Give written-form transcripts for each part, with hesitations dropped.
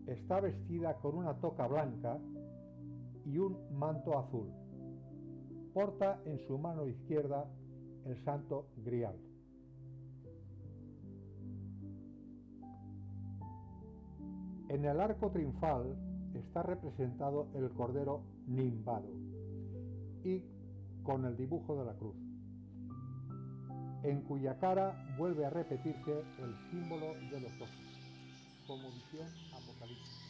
Está vestida con una toca blanca y un manto azul. Porta en su mano izquierda el Santo Grial. En el arco triunfal está representado el Cordero nimbado y con el dibujo de la cruz, en cuya cara vuelve a repetirse el símbolo de los ojos, como visión apocalíptica.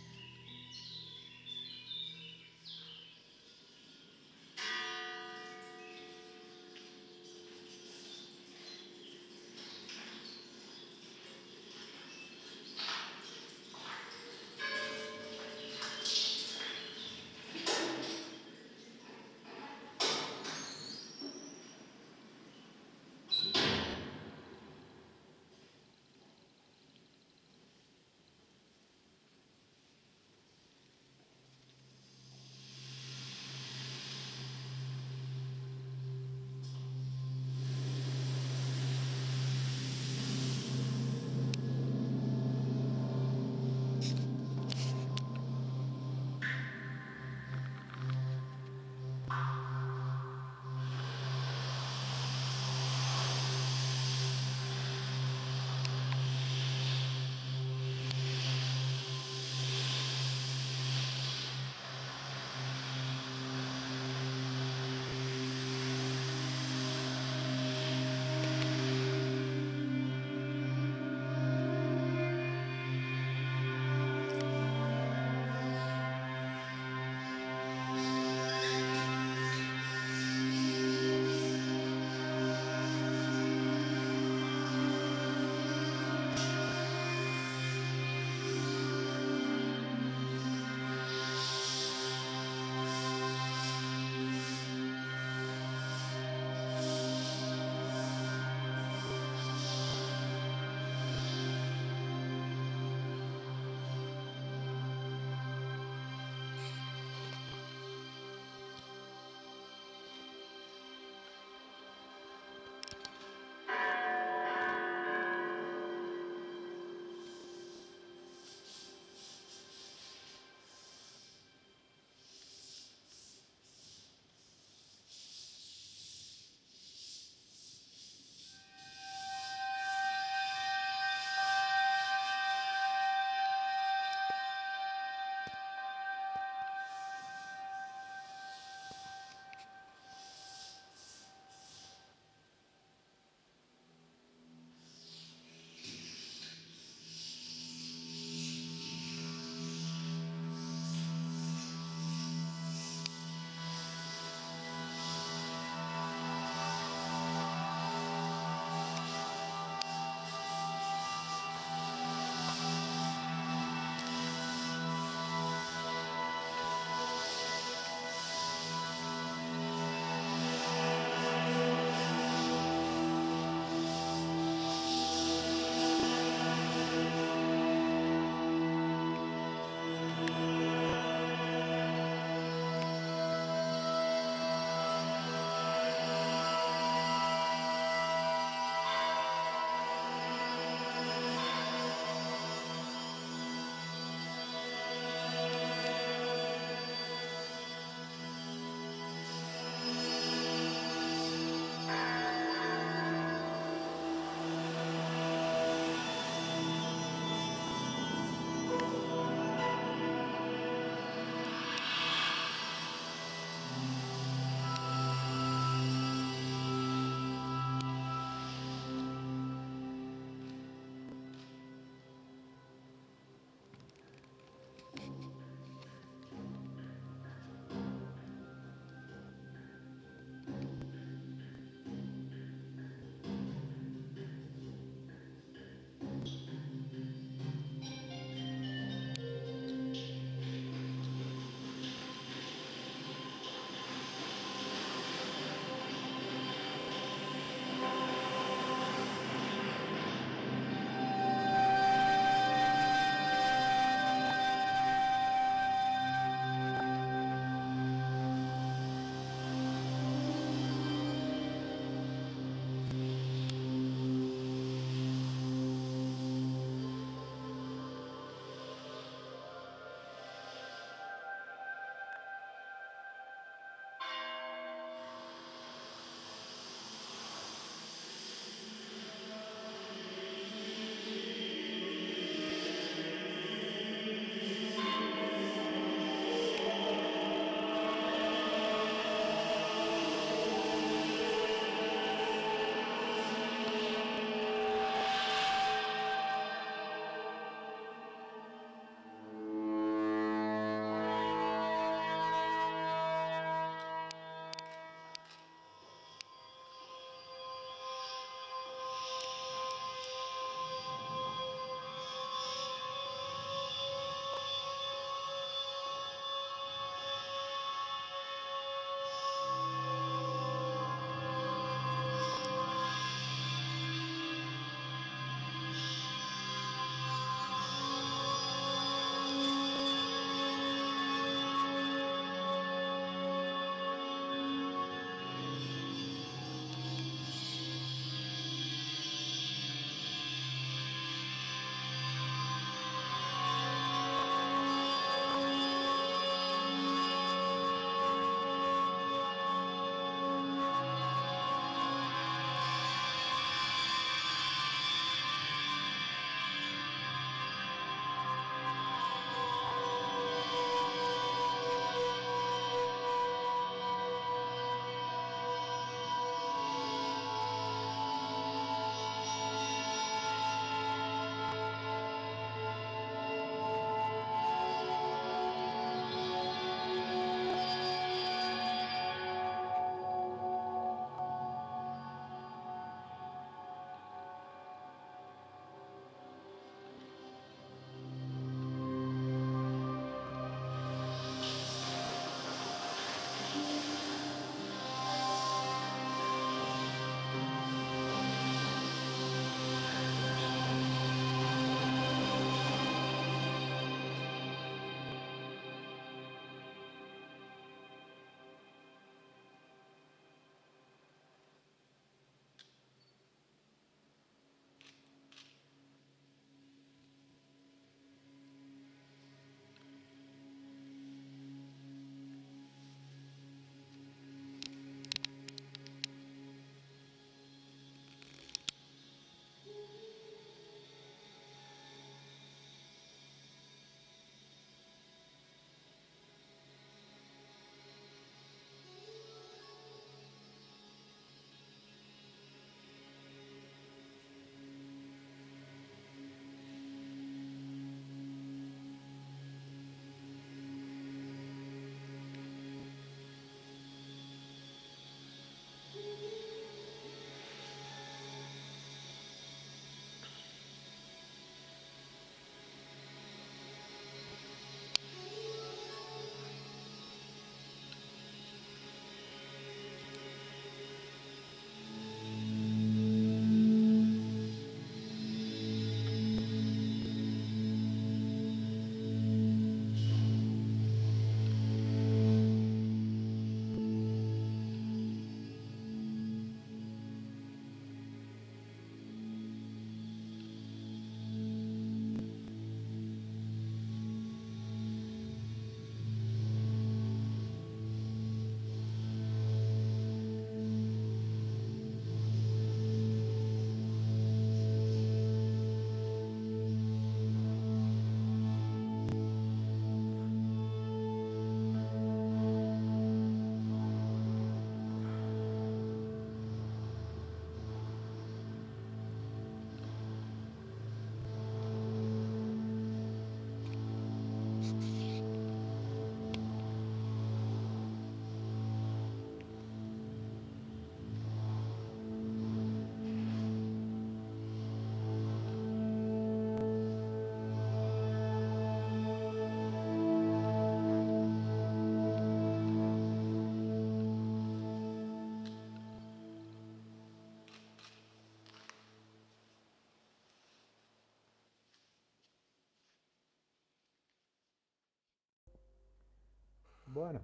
Bueno,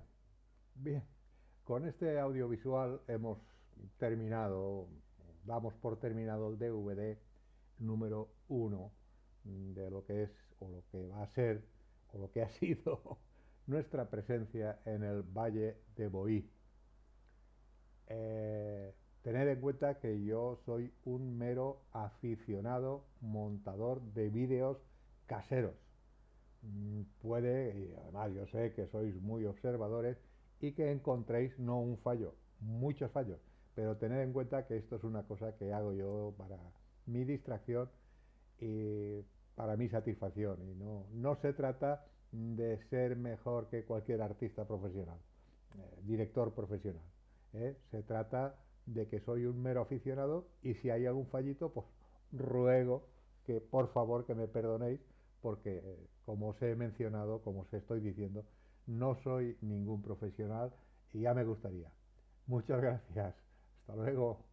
bien, con este audiovisual hemos terminado, damos por terminado el DVD número uno de lo que es o lo que va a ser o lo que ha sido nuestra presencia en el Valle de Boí. Tened en cuenta que yo soy un mero aficionado montador de vídeos caseros. Puede, y además yo sé que sois muy observadores y que encontréis no un fallo, muchos fallos, pero tened en cuenta que esto es una cosa que hago yo para mi distracción y para mi satisfacción. Y no se trata de ser mejor que cualquier artista profesional, director profesional. Se trata de que soy un mero aficionado y si hay algún fallito, pues ruego que por favor que me perdonéis porque, como os he mencionado, como os estoy diciendo, no soy ningún profesional y ya me gustaría. Muchas gracias. Hasta luego.